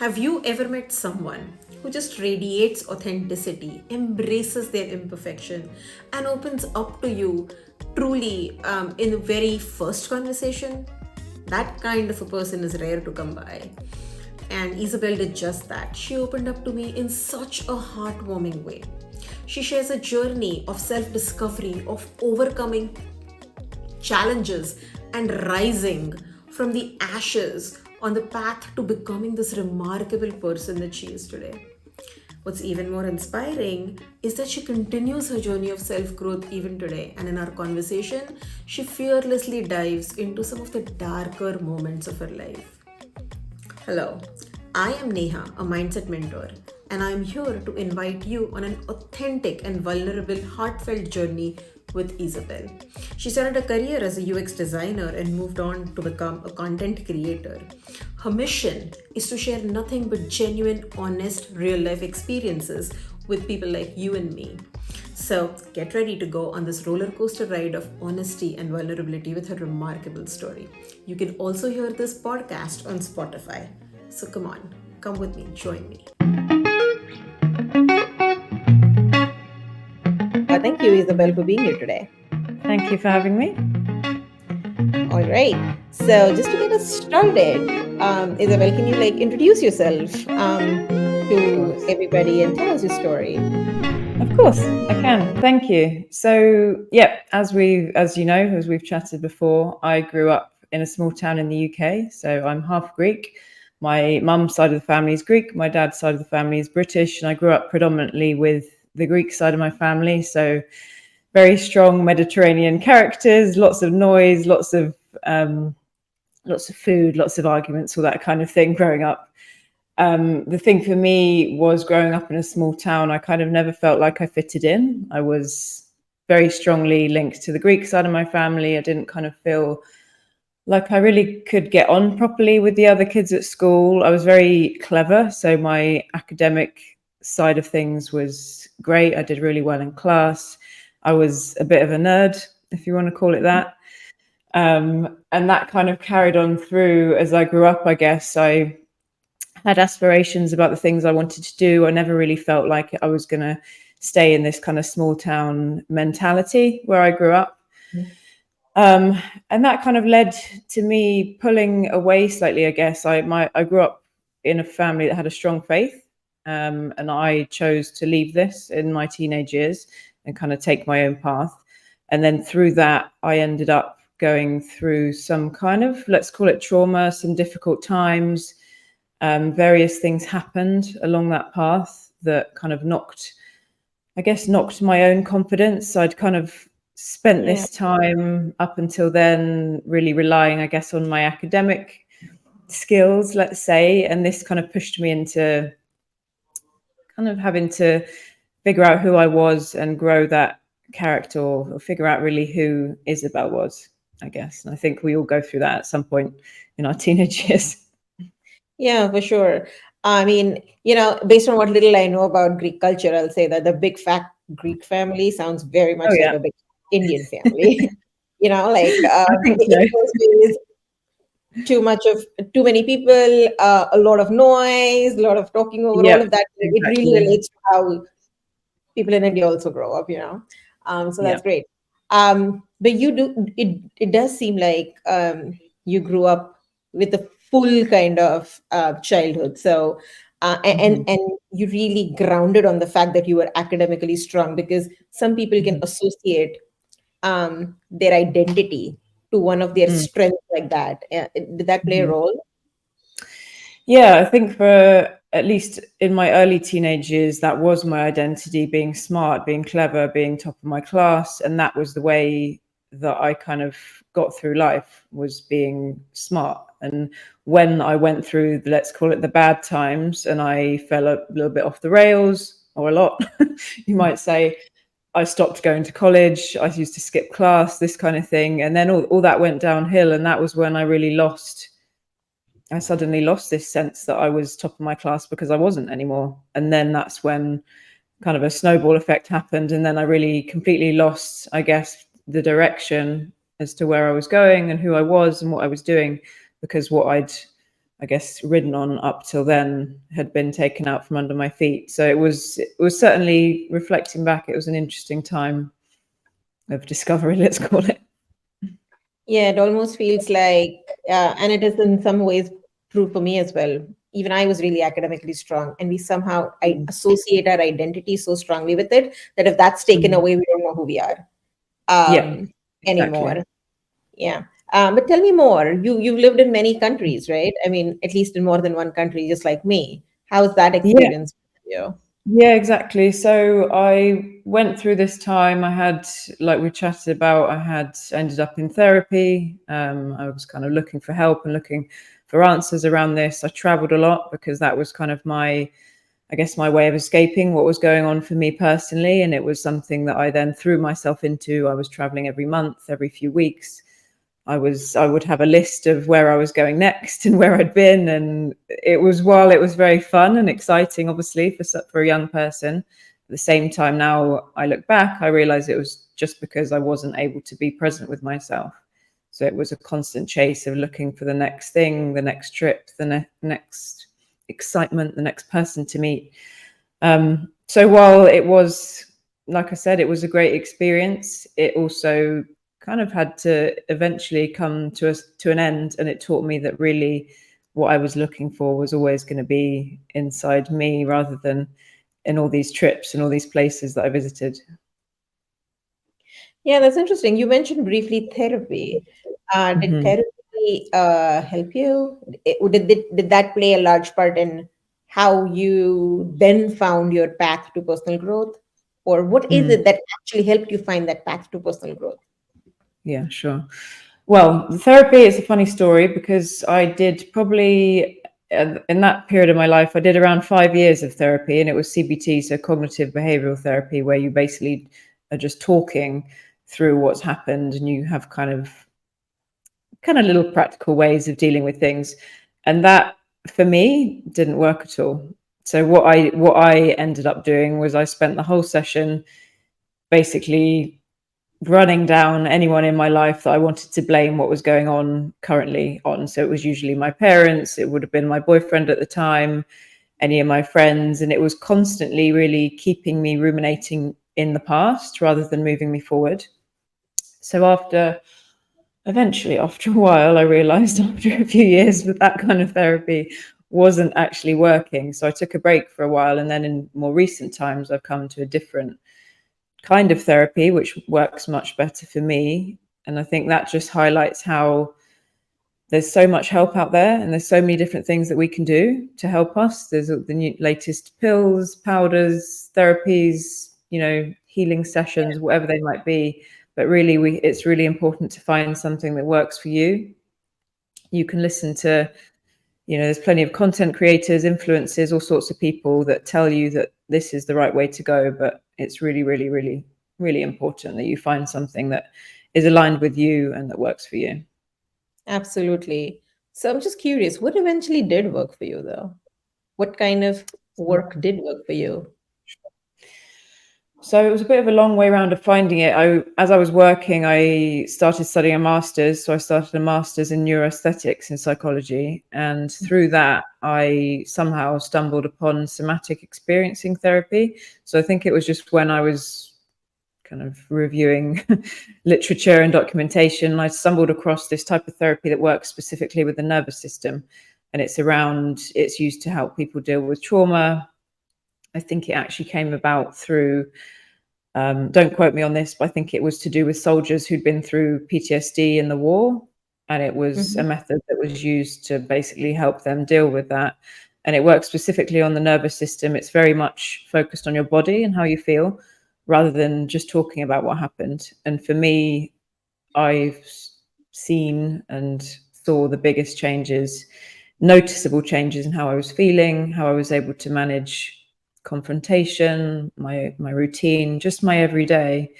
Have you ever met someone who just radiates authenticity, embraces their imperfection, and opens up to you truly in the very first conversation? That kind of a person is rare to come by. And Isabel did just that. She opened up to me in such a heartwarming way. She shares a journey of self discovery, of overcoming challenges, and rising from the ashes on the path to becoming this remarkable person that she is today. What's even more inspiring is that she continues her journey of self growth even today. And in our conversation, she fearlessly dives into some of the darker moments of her life. Hello, I am Neha, a mindset mentor, and I am here to invite you on an authentic and vulnerable, heartfelt journey with Isabel. She started a career as a UX designer and moved on to become a content creator. Her mission is to share nothing but genuine, honest, real life experiences with people like you and me. So get ready to go on this roller coaster ride of honesty and vulnerability with her remarkable story. You can also hear this podcast on Spotify. So come on, come with me, join me. Thank you, Isabel, for being here today. Thank you for having me. All right. So just to get us started, Isabel, can you introduce yourself to everybody and tell us your story? Of course, I can. Thank you. So, yeah, as we've chatted before, I grew up in a small town in the UK. So I'm half Greek. My mum's side of the family is Greek. My dad's side of the family is British, and I grew up predominantly with the Greek side of my family. So very strong Mediterranean characters, lots of noise, lots of food, lots of arguments, all that kind of thing growing up. The thing for me was growing up in a small town, I kind of never felt like I fitted in. I was very strongly linked to the Greek side of my family. I didn't kind of feel like I really could get on properly with the other kids at school. I was very clever, so my academic side of things was great. I did really well in class. I was a bit of a nerd, if you want to call it that. And that kind of carried on through as I grew up, I guess. I had aspirations about the things I wanted to do. I never really felt like I was going to stay in this kind of small town mentality where I grew up. And that kind of led to me pulling away slightly, I guess. I grew up in a family that had a strong faith, and I chose to leave this in my teenage years and kind of take my own path. And then through that, I ended up going through some kind of, let's call it trauma, some difficult times. Various things happened along that path that kind of knocked my own confidence. I'd kind of spent this time up until then really relying, I guess, on my academic skills, let's say, and this kind of pushed me into kind of having to figure out who I was and grow that character, or figure out really who Isabel was, I guess. And I think we all go through that at some point in our teenage years. Yeah, for sure. I mean, based on what little I know about Greek culture, I'll say that the big fat Greek family sounds very much Oh like yeah, a big Indian family. I think so. in those days, too many people, a lot of noise, a lot of talking over, all Yeah, of that. It really exactly. relates to how people in India also grow up. So Yeah. that's great. But it does seem like you grew up with a full kind of childhood. So Mhm. and you really grounded on the fact that you were academically strong, because some people can Mhm. associate their identity to one of their Mm. strengths like that. Did that play a Mhm. role? Yeah, I think for at least in my early teenage years, that was my identity: being smart, being clever, being top of my class, and that was the way that I kind of got through life, was being smart. And when I went through, let's call it the bad times, and I fell a little bit off the rails, or a lot, you might say, I stopped going to college. I used to skip class, this kind of thing. And then all that went downhill. And that was when I suddenly lost this sense that I was top of my class, because I wasn't anymore. And then that's when kind of a snowball effect happened. And then I really completely lost, I guess, the direction as to where I was going and who I was and what I was doing, because what I'd, I guess, ridden on up till then had been taken out from under my feet. So it was certainly, reflecting back, it was an interesting time of discovery, let's call it. Yeah, it almost feels like, and it is in some ways true for me as well. Even I was really academically strong, and we somehow Mm. associate our identity so strongly with it that if that's taken Mm. away, we don't know who we are Yeah, um, exactly. anymore. Yeah. But tell me more. You've lived in many countries, right? I mean, at least in more than one country, just like me. How's that Yeah, experience for you? yeah, exactly. So I went through this time. I had, like we chatted about, ended up in therapy. I was kind of looking for help and looking for answers around this. I traveled a lot because that was kind of my, I guess, my way of escaping what was going on for me personally. And it was something that I then threw myself into. I was traveling every month, every few weeks. I would have a list of where I was going next and where I'd been, and while it was very fun and exciting, obviously for a young person. At the same time, now I look back, I realize it was just because I wasn't able to be present with myself. So it was a constant chase of looking for the next thing, the next trip, the next excitement, the next person to meet. So while it was, like I said, it was a great experience, it also kind of had to eventually come to an end, and it taught me that really what I was looking for was always going to be inside me rather than in all these trips and all these places that I visited. Yeah, that's interesting. You mentioned briefly therapy. Did Hmm. therapy help you? Did that play a large part in how you then found your path to personal growth? Or what is Mm. it that actually helped you find that path to personal growth? Yeah, sure. Well, the therapy is a funny story because I did probably, in that period of my life, I did around 5 years of therapy, and it was CBT, so cognitive behavioral therapy, where you basically are just talking through what's happened, and you have kind of little practical ways of dealing with things. And that, for me, didn't work at all. So what I ended up doing was I spent the whole session basically running down anyone in my life that I wanted to blame what was going on currently on. So it was usually my parents, it would have been my boyfriend at the time, any of my friends. And it was constantly really keeping me ruminating in the past rather than moving me forward. So eventually, after a while, I realized after a few years that that kind of therapy wasn't actually working. So I took a break for a while. And then in more recent times, I've come to a different kind of therapy, which works much better for me. And I think that just highlights how there's so much help out there, and there's so many different things that we can do to help us. There's the new latest pills, powders, therapies, healing sessions, whatever they might be. But really, it's really important to find something that works for you. You can listen to, there's plenty of content creators, influencers, all sorts of people that tell you that this is the right way to go. But it's really, really, really, really important that you find something that is aligned with you and that works for you. Absolutely. So I'm just curious, what eventually did work for you, though? What kind of work did work for you? So it was a bit of a long way around of finding it. As I was working, I started studying a master's. So I started a master's in neuroaesthetics in psychology. And through that, I somehow stumbled upon somatic experiencing therapy. So I think it was just when I was kind of reviewing literature and documentation, I stumbled across this type of therapy that works specifically with the nervous system. And it's used to help people deal with trauma. I think it actually came about through, don't quote me on this, but I think it was to do with soldiers who'd been through PTSD in the war. And it was a Mhm. method that was used to basically help them deal with that. And it works specifically on the nervous system. It's very much focused on your body and how you feel rather than just talking about what happened. And for me, I've seen and saw the biggest changes, noticeable changes in how I was feeling, how I was able to manage confrontation, my routine, just my everyday.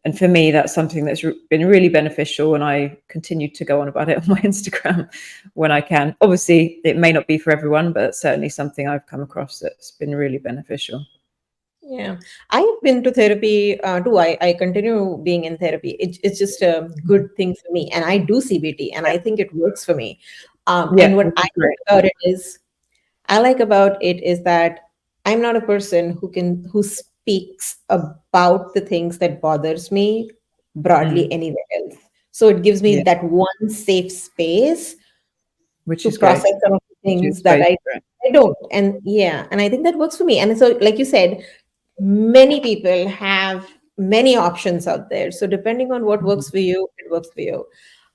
And for me, that's something that's been really beneficial. And I continue to go on about it on my Instagram when I can. Obviously, it may not be for everyone, but it's certainly something I've come across that's been really beneficial. Yeah, I have been to therapy too. I continue being in therapy. It's just a good thing for me, and I do CBT, and I think it works for me. And Yeah, what which I is like great. about it is, I like about it is that I'm not a person who speaks about the things that bothers me broadly Mm, anywhere else. So it gives me yeah, that one safe space which to is great. process some of the Gives you the things that space I for it. I don't. And yeah, and I think that works for me. And so, like you said, many people have many options out there. So depending on what Mhm. works for you, it works for you.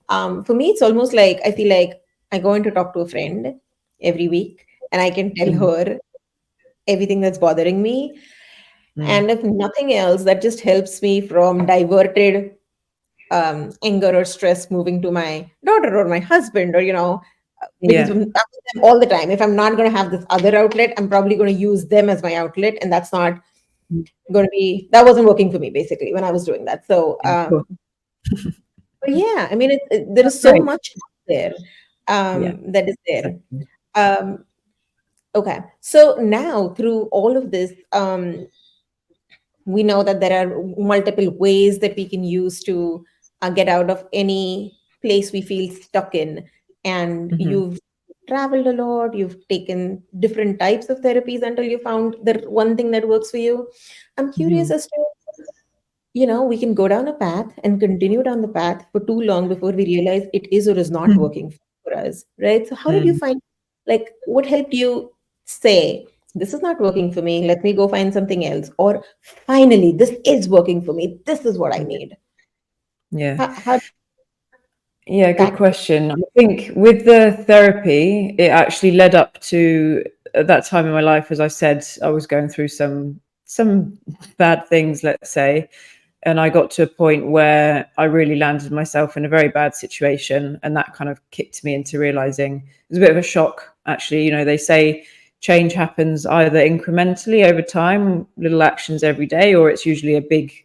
For me, it's almost like I feel like I go in to talk to a friend every week, and I can tell Mm, her everything that's bothering me. mm, And if nothing else, that just helps me from diverted anger or stress moving to my daughter or my husband, or because I'm yeah. with them all the time. If I'm not going to have this other outlet, I'm probably going to use them as my outlet, and that's not Mm, going to be, that wasn't working for me basically when I was doing that. So yeah, cool. but yeah, I mean, there That's is so great. much out there Yeah, that is there. exactly. Um, okay, so now through all of this, we know that there are multiple ways that we can use to get out of any place we feel stuck in. And Hmm. you've traveled a lot, you've taken different types of therapies until you found the one thing that works for you. I'm curious Hmm. as to, we can go down a path and continue down the path for too long before we realize it is or is not working for us, right? So how did you Mm. find, like, what helped you say, this is not working for me, let me go find something else, or finally this is working for me, this is what I need? Yeah. How did Yeah, good that question. I think with the therapy, it actually led up to at that time in my life, as I said, I was going through some bad things, let's say, and I got to a point where I really landed myself in a very bad situation, and that kind of kicked me into realizing it was a bit of a shock. Actually, they say change happens either incrementally over time, little actions every day, or it's usually a big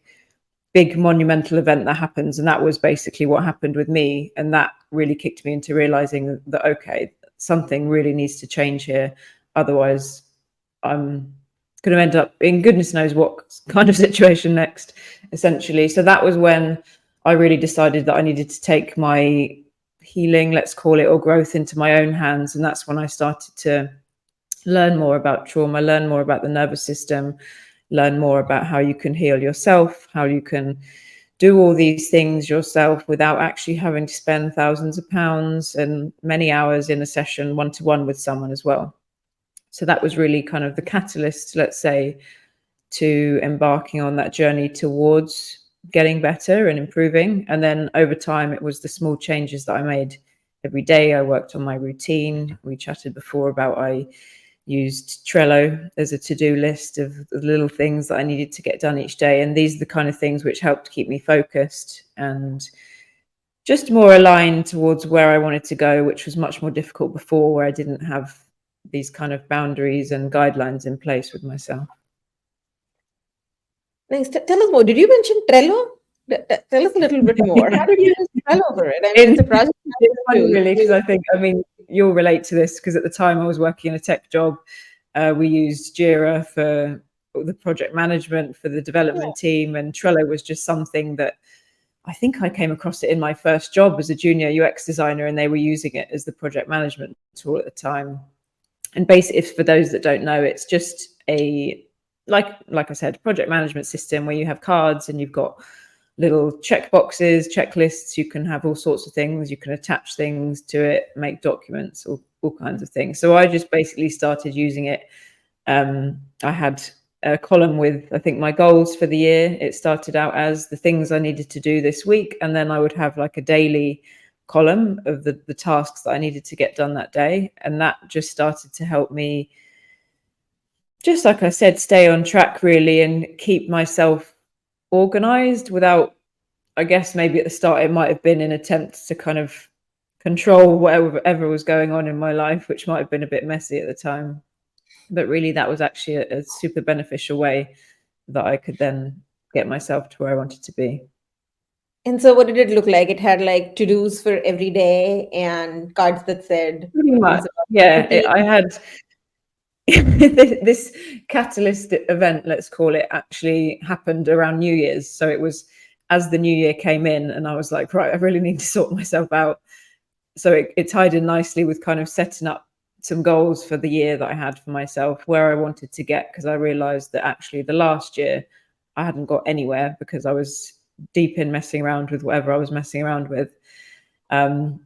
monumental event that happens, and that was basically what happened with me, and that really kicked me into realizing that okay, something really needs to change here, otherwise I'm going to end up in goodness knows what kind of situation next, essentially. So that was when I really decided that I needed to take my healing, let's call it, or growth into my own hands, and that's when I started to learn more about trauma, learn more about the nervous system, learn more about how you can heal yourself, how you can do all these things yourself without actually having to spend thousands of pounds and many hours in a session one to one with someone as well. So that was really kind of the catalyst, let's say, to embarking on that journey towards getting better and improving. And then over time, it was the small changes that I made every day. I worked on my routine. We chatted before about I used Trello as a to-do list of the little things that I needed to get done each day. And these are the kind of things which helped keep me focused and just more aligned towards where I wanted to go, which was much more difficult before, where I didn't have these kind of boundaries and guidelines in place with myself. nice? Tell us more. Did you mention Trello? Tell us a little bit more. How did you use Trello for it? I mean, it's a project It's management funny, tool. really, because I think, I mean, you'll relate to this because at the time I was working in a tech job. We used Jira for the project management for the development team, and Trello was just something that I think I came across it in my first job as a junior UX designer, and they were using it as the project management tool at the time. And basically, if for those that don't know, it's just a like I said, project management system where you have cards and you've got little check boxes, checklists. You can have all sorts of things. You can attach things to it, make documents, all kinds of things. So I just basically started using it. I had a column with, I think, my goals for the year. It started out as the things I needed to do this week. And then I would have like a daily column of the tasks that I needed to get done that day. And that just started to help me, just like I said, stay on track really and keep myself organized without, I guess maybe at the start it might have been an attempt to kind of control whatever was going on in my life, which might have been a bit messy at the time. But really, that was actually a super beneficial way that I could then get myself to where I wanted to be. And so, what did it look like? It had like to dos for every day and cards that said Pretty things much, about yeah. routine. I had this catalyst event, let's call it, actually happened around New Year's. So it was as the new year came in, and I was like, right, I really need to sort myself out. so it tied in nicely with kind of setting up some goals for the year that I had for myself, where I wanted to get, because I realized that actually the last year I hadn't got anywhere because I was deep in messing around with whatever I was messing around with. And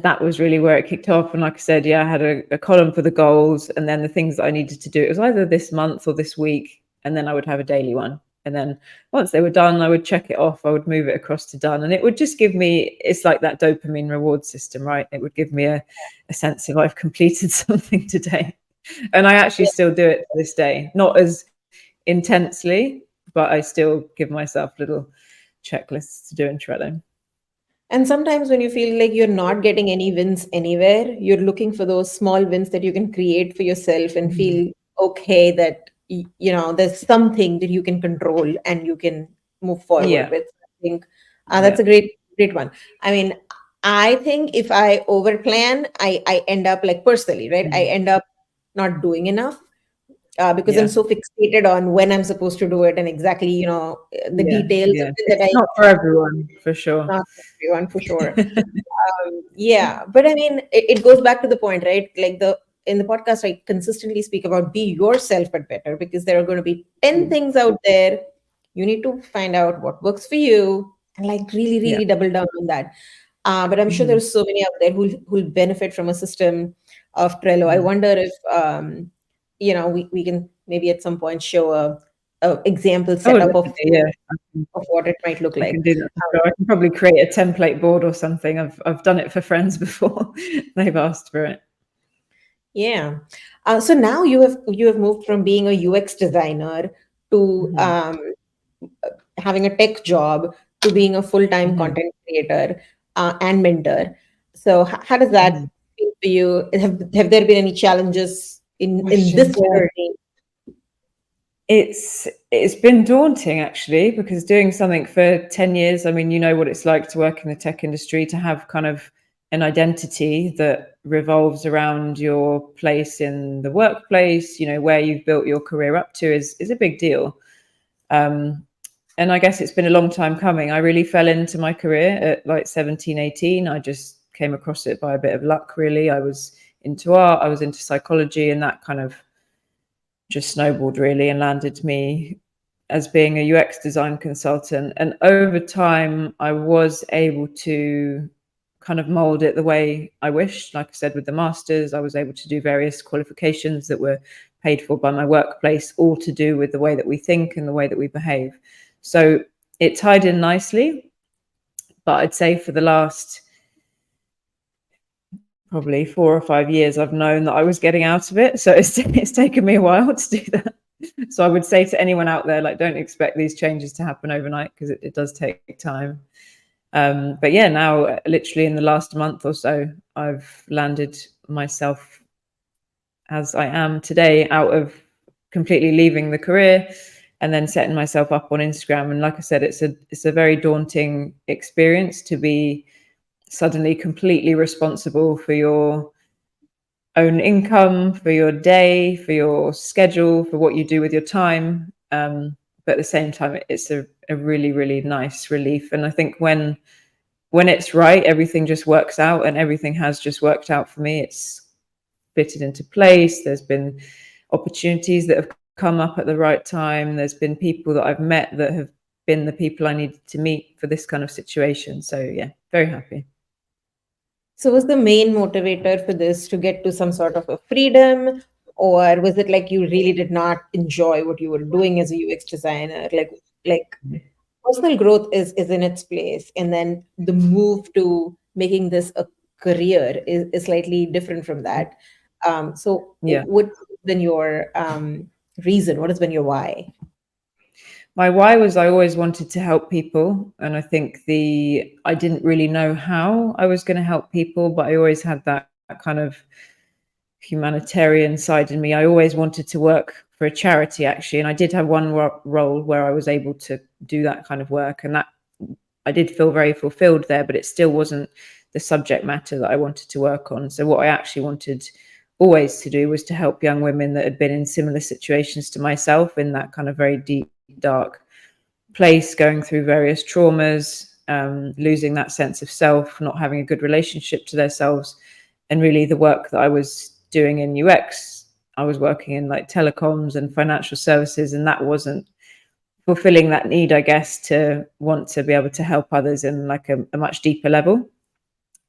that was really where it kicked off. And like I said, yeah, I had a column for the goals, and then the things that I needed to do. It was either this month or this week, and then I would have a daily one. And then once they were done, I would check it off. I would move it across to done, and it would just give me. It's like that dopamine reward system, right? It would give me a sense of I've completed something today, and I actually still do it to this day. Not as intensely, but I still give myself little checklists to do in Trello. And sometimes when you feel like you're not getting any wins anywhere, you're looking for those small wins that you can create for yourself and Mhm. feel okay that there's something that you can control and you can move forward Yeah, with. I think that's yeah. a great one. I mean, I think if I overplan, I end up like personally, right? I Mhm. end up not doing enough because I'm Yeah. so fixated on when I'm supposed to do it and exactly, the Yeah, details of yeah. it that It's I not for everyone, for sure. not for everyone for sure. Yeah, but I mean, it goes back to the point, right? Like the in the podcast, I consistently speak about be yourself but better, because there are going to be 10 Mm. things out there. You need to find out what works for you and like really, Yeah. really double down on that. But I'm sure Mhm. there's so many out there who'll benefit from a system of Trello. I Mhm. wonder if we can maybe at some point show a example Oh, setup definitely, yeah. of what it might look I like. can do that for sure. I can probably create a template board or something. I've done it for friends before. They've asked for it. Yeah. So now you have moved from being a UX designer to Mhm. having a tech job to being a full-time Mhm. content creator and mentor. So how does that Mhm. feel for you? Have there been any challenges in this Yeah. journey? It's been daunting actually, because doing something for 10 years, I mean, you know what it's like to work in the tech industry, to have kind of an identity that revolves around your place in the workplace, where you've built your career up to is a big deal. Um, and I guess it's been a long time coming. I really fell into my career at like 17, 18. I just came across it by a bit of luck, really. I was into art, I was into psychology, and that kind of just snowballed really and landed me as being a UX design consultant. And over time, I was able to kind of mold it the way I wished. Like I said, with the masters, I was able to do various qualifications that were paid for by my workplace, all to do with the way that we think and the way that we behave. So it tied in nicely. But I'd say for the last probably 4 or 5 years, I've known that I was getting out of it. So it's taken me a while to do that. So I would say to anyone out there, like, don't expect these changes to happen overnight, because it does take time. But yeah, now literally in the last month or so, I've landed myself as I am today, out of completely leaving the career and then setting myself up on Instagram. And like I said, it's a very daunting experience to be suddenly completely responsible for your own income, for your day, for your schedule, for what you do with your time. But at the same time, it's a really, really nice relief. And I think when it's right, everything just works out, and everything has just worked out for me. It's fitted into place. There's been opportunities that have come up at the right time. There's been people that I've met that have been the people I needed to meet for this kind of situation. So yeah, very happy. So was the main motivator for this to get to some sort of a freedom, or was it like you really did not enjoy what you were doing as a UX designer? Like personal growth is in its place, and then the move to making this a career is slightly different from that. So Yeah. what's been your reason? What has been your why? My why was I always wanted to help people. And I think I didn't really know how I was going to help people, but I always had that kind of humanitarian side in me. I always wanted to work for a charity, actually. And I did have one role where I was able to do that kind of work. And that I did feel very fulfilled there, but it still wasn't the subject matter that I wanted to work on. So what I actually wanted always to do was to help young women that had been in similar situations to myself, in that kind of very deep, dark place, going through various traumas, losing that sense of self, not having a good relationship to themselves. And really the work that I was doing in UX, I was working in like telecoms and financial services, and that wasn't fulfilling that need, I guess, to want to be able to help others in like a much deeper level.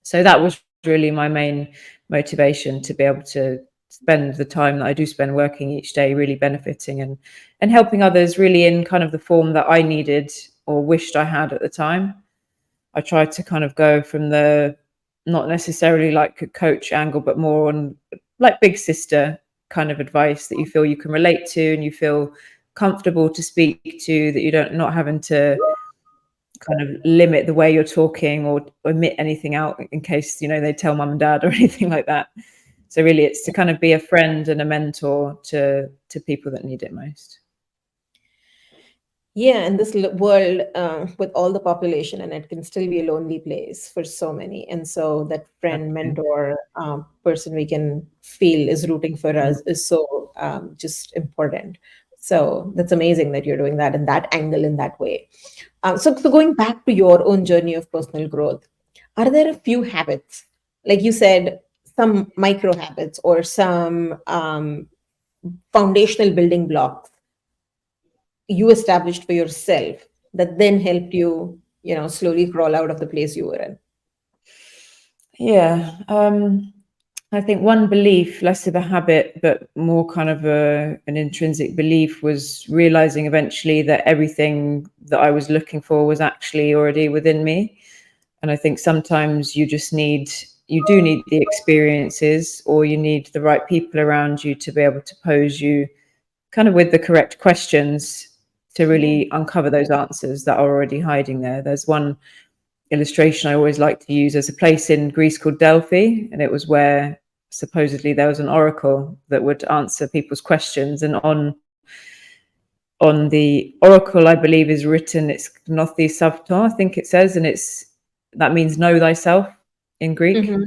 So that was really my main motivation, to be able to spend the time that I do spend working each day really benefiting and helping others really in kind of the form that I needed or wished I had at the time. I tried to kind of go from the not necessarily like a coach angle, but more on like big sister kind of advice that you feel you can relate to and you feel comfortable to speak to, that you don't not having to kind of limit the way you're talking or omit anything out in case, you know, they tell mum and dad or anything like that. So really it's to kind of be a friend and a mentor to people that need it most. Yeah, in this world with all the population, and it can still be a lonely place for so many. And so that friend, mentor, person we can feel is rooting for us is so just important. So that's amazing that you're doing that in that angle, in that way. So going back to your own journey of personal growth, are there a few habits, like you said, some micro habits or some foundational building blocks you established for yourself that then helped you, slowly crawl out of the place you were in? Yeah. I think one belief, less of a habit, but more kind of an intrinsic belief, was realizing eventually that everything that I was looking for was actually already within me. And I think sometimes you do need the experiences, or you need the right people around you to be able to pose you kind of with the correct questions to really uncover those answers that are already hiding there. There's one illustration I always like to use. There's a place in Greece called Delphi, and it was where supposedly there was an oracle that would answer people's questions. And on the oracle, I believe, is written, it's gnothi savton, I think it says, and that means know thyself in Greek. Mm-hmm.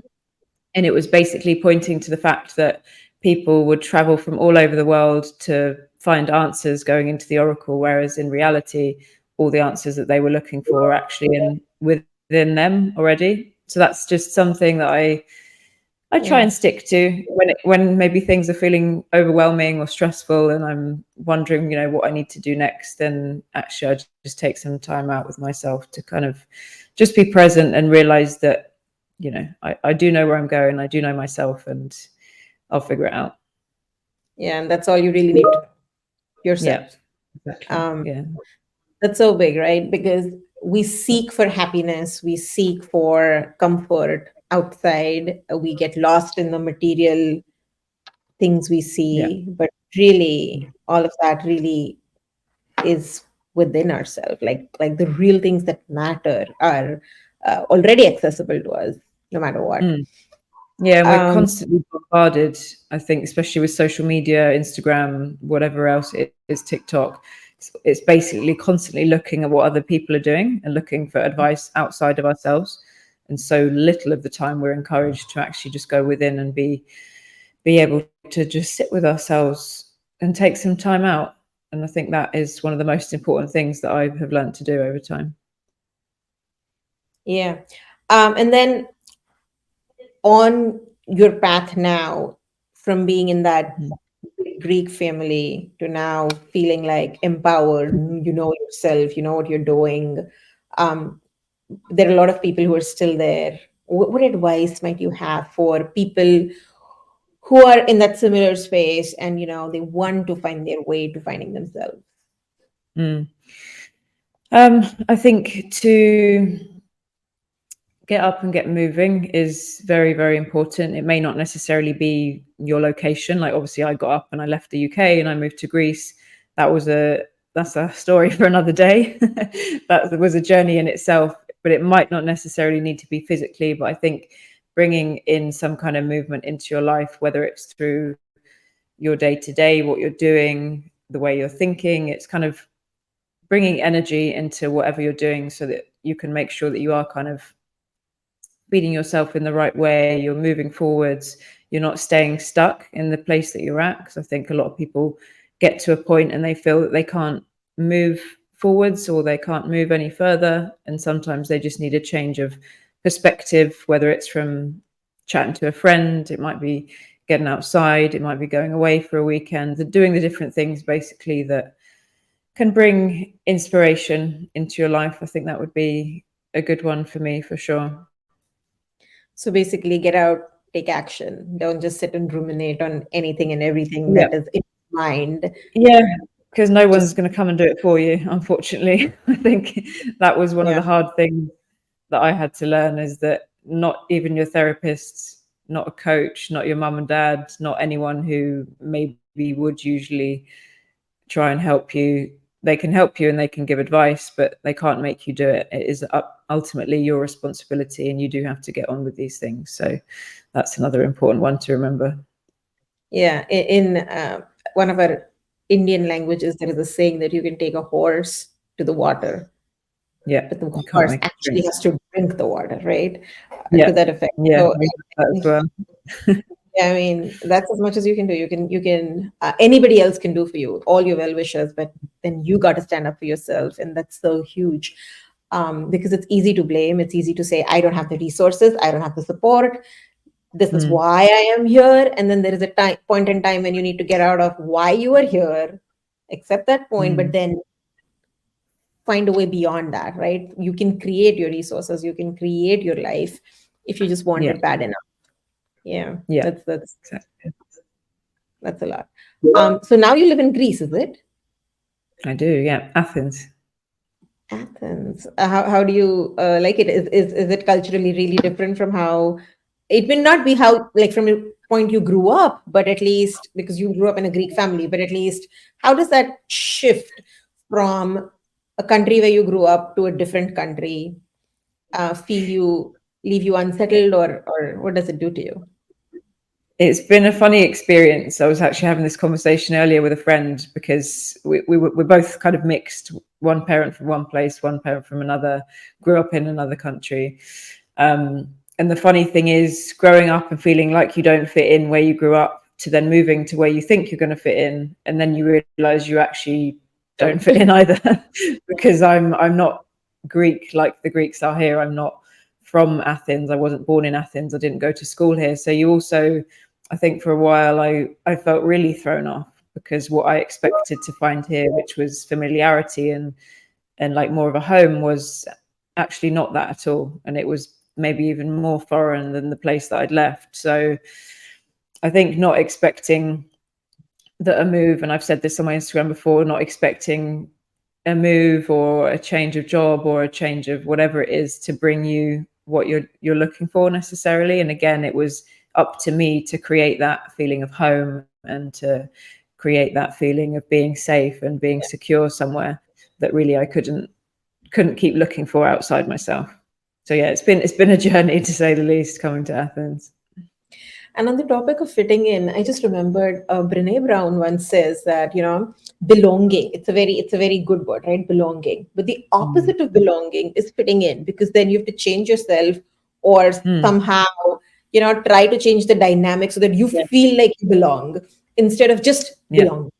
And it was basically pointing to the fact that people would travel from all over the world to find answers going into the oracle, whereas in reality, all the answers that they were looking for are actually within them already. So that's just something that I try Yeah. and stick to when maybe things are feeling overwhelming or stressful, and I'm wondering, what I need to do next. Then actually, I just take some time out with myself to kind of just be present and realize that, I do know where I'm going. I do know myself, and I'll figure it out. Yeah, and that's all you really need to know, Yeah, yourself. exactly. Um, Yeah. that's so big, right? Because we seek for happiness, we seek for comfort outside, we get lost in the material things we Yeah. see, but really, all of that really is within ourselves. Like the real things that matter are already accessible to us, no matter what. Mm. Yeah, and we're Um, constantly bombarded, I think, especially with social media, Instagram, whatever else it is, TikTok. It's basically constantly looking at what other people are doing and looking for advice outside of ourselves. And so little of the time we're encouraged to actually just go within and be able to just sit with ourselves and take some time out. And I think that is one of the most important things that I have learned to do over time. yeah. And then on your path now, from being in that Mm. Greek family to now feeling like empowered, you know yourself, you know what you're doing. Um, there are a lot of people who are still there. What advice might you have for people who are in that similar space and they want to find their way to finding themselves? Mm. I think to get up and get moving is very, very important. It may not necessarily be your location. Like obviously I got up and I left the UK and I moved to Greece. That's a story for another day. That was a journey in itself, but it might not necessarily need to be physically. But I think bringing in some kind of movement into your life, whether it's through your day to day, what you're doing, the way you're thinking, it's kind of bringing energy into whatever you're doing so that you can make sure that you are kind of feeding yourself in the right way, you're moving forwards, you're not staying stuck in the place that you're at. Because I think a lot of people get to a point and they feel that they can't move forwards or they can't move any further. And sometimes they just need a change of perspective, whether it's from chatting to a friend, it might be getting outside, it might be going away for a weekend, and doing the different things basically that can bring inspiration into your life. I think that would be a good one for me for sure. So basically, get out, take action. Don't just sit and ruminate on anything and everything Yeah. that is in your mind. Yeah, because no one's Just, going to come and do it for you, unfortunately. I think that was one of yeah. the hard things that I had to learn, is that not even your therapist, not a coach, not your mum and dad, not anyone who maybe would usually try and help you. They can help you and they can give advice, but they can't make you do it. It is ultimately your responsibility, and you do have to get on with these things. So that's another important one to remember. Yeah. In one of our Indian languages, there is a saying that you can take a horse to the water, Yeah, but the you can't horse make it actually drink. has to drink the water, right? Yeah, To that effect. yeah, So we have that as well. yeah, I mean, that's as much as you can do. Anybody else can do for you, all your well wishers, but then you got to stand up for yourself. And that's so huge. Because it's easy to blame. It's easy to say, I don't have the resources, I don't have the support. This is Mm, why I am here. And then there is a point in time when you need to get out of why you are here, accept that point, but mm, then find a way beyond that, right? You can create your resources, you can create your life if you just want yeah, it bad enough. Yeah, yeah, exactly. that's a lot. So now you live in Greece, is it? I do, yeah. Athens. Athens. How do you like it? Is it culturally really different from how it may not be how like from the point you grew up, but at least because you grew up in a Greek family, but at least how does that shift from a country where you grew up to a different country feel you leave you unsettled or what does it do to you? It's been a funny experience. I was actually having this conversation earlier with a friend because we're both kind of mixed. One parent from one place, one parent from another, grew up in another country. And the funny thing is, growing up and feeling like you don't fit in where you grew up, to then moving to where you think you're going to fit in, and then you realize you actually don't Don't. fit in either, because I'm not Greek like the Greeks are here. I'm not from Athens. I wasn't born in Athens. I didn't go to school here. So you also, I think for a while I felt really thrown off, because what I expected to find here, which was familiarity and like more of a home, was actually not that at all. And it was maybe even more foreign than the place that I'd left. So I think not expecting that a move, and I've said this on my Instagram before, not expecting a move or a change of job or a change of whatever it is to bring you what you're looking for necessarily. And again, it was up to me to create that feeling of home and to create that feeling of being safe and being secure somewhere that really I couldn't keep looking for outside myself. So yeah, it's been a journey, to say the least, coming to Athens. And on the topic of fitting in, I just remembered Brene Brown once says that belonging. It's a very good word, right? Belonging. But the Mm. opposite of belonging is fitting in, because then you have to change yourself or Mm. somehow try to change the dynamic so that you Yeah. feel like you belong instead of just Yeah. belong.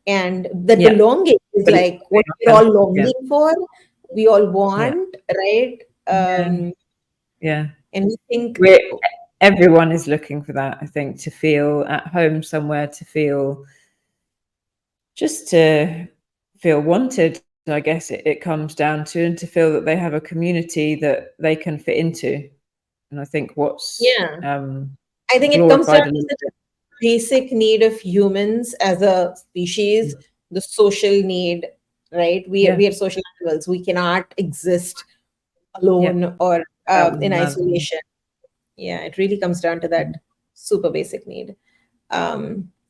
And that Yeah. belonging is But it's like what we're authentic. all Yeah. longing for, we all Yeah. want, right? Yeah. Yeah. And we think, We're Everyone is looking for that, I think, to feel at home somewhere, to feel just to feel wanted, I guess it comes down to, and to feel that they have a community that they can fit into. And I think what's yeah, I think it comes down glorified a to little such bit. a basic need of humans as a species, the social need, right? We are, Yeah. we are social animals. We cannot exist Yeah. alone or Without one in another. isolation. Yeah, it really comes down to that super basic need.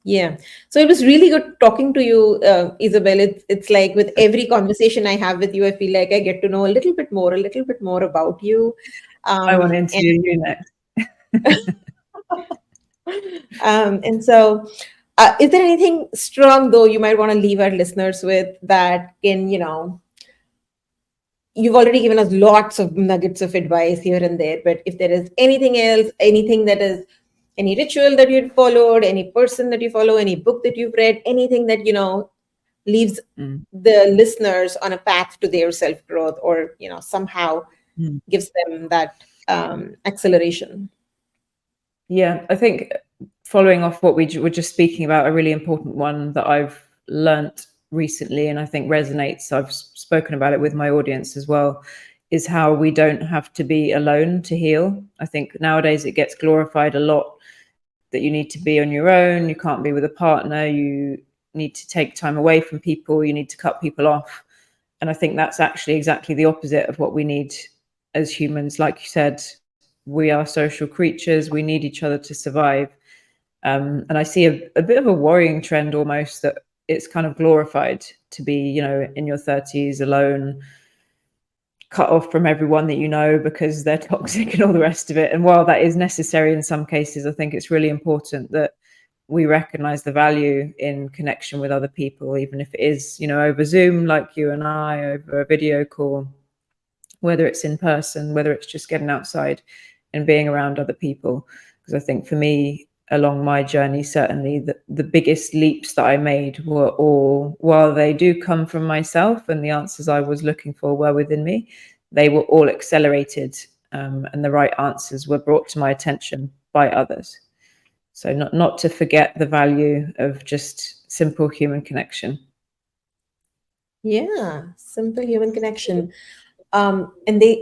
Yeah. So it was really good talking to you, Isabel. It's like with every conversation I have with you, I feel like I get to know a little bit more about you. I want to And interview you next. and so, is there anything strong though you might want to leave our listeners with that can, you've already given us lots of nuggets of advice here and there, but if there is anything else, anything that is any ritual that you'd followed, any person that you follow, any book that you've read, anything that, leaves Mm. the listeners on a path to their self growth, or somehow Mm. gives them that acceleration. Yeah, I think following off what were just speaking about, a really important one that I've learnt recently, and I think resonates, I've spoken about it with my audience as well, is how we don't have to be alone to heal. I think nowadays it gets glorified a lot that you need to be on your own, you can't be with a partner, you need to take time away from people, you need to cut people off. And I think that's actually exactly the opposite of what we need as humans. Like you said, we are social creatures, we need each other to survive. And I see a bit of a worrying trend almost, that it's kind of glorified to be, in your 30s alone, cut off from everyone that you know because they're toxic and all the rest of it. And while that is necessary in some cases, I think it's really important that we recognize the value in connection with other people, even if it is, over Zoom, like you and I, over a video call, whether it's in person, whether it's just getting outside and being around other people. Because I think for me, along my journey, certainly the biggest leaps that I made were all, while they do come from myself and the answers I was looking for were within me, they were all accelerated, and the right answers were brought to my attention by others. So not to forget the value of just simple human connection. Yeah, simple human connection. And they,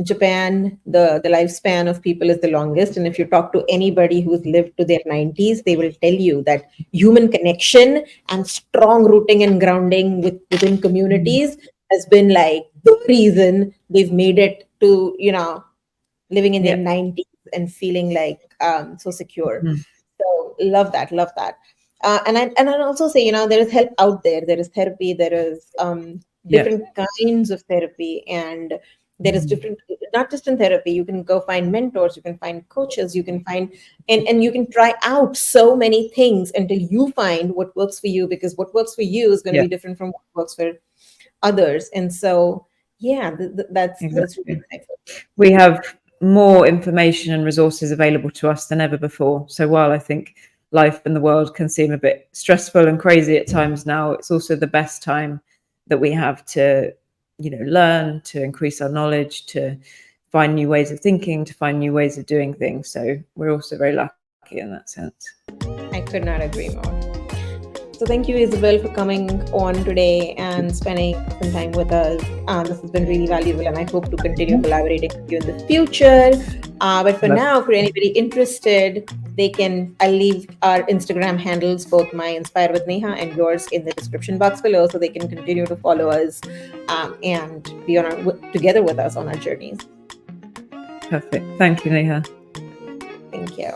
Japan, the lifespan of people is the longest. And if you talk to anybody who's lived to their 90s, they will tell you that human connection and strong rooting and grounding within communities has been like the reason they've made it to, living in their Yeah. 90s and feeling like so secure. Mhm. So love that, love that. And I'd also say, there is help out there. There is therapy. There is Yeah. different kinds of therapy, and there is different. Not just in therapy, you can go find mentors, you can find coaches, you can find, and you can try out so many things until you find what works for you. Because what works for you is going to Yeah. be different from what works for others. And so, yeah, that's really Exactly. insightful. We have more information and resources available to us than ever before. So while I think life and the world can seem a bit stressful and crazy at times now, it's also the best time that we have to, learn, to increase our knowledge, to find new ways of thinking, to find new ways of doing things. So we're also very lucky in that sense. I could not agree more. So thank you, Isabel, for coming on today and spending some time with us. This has been really valuable, and I hope to continue collaborating with you in the future. But for now, for anybody interested, I'll leave our Instagram handles, both my Inspire with Neha and yours, in the description box below, so they can continue to follow us and be together with us on our journeys. Perfect. Thank you, Neha. Thank you.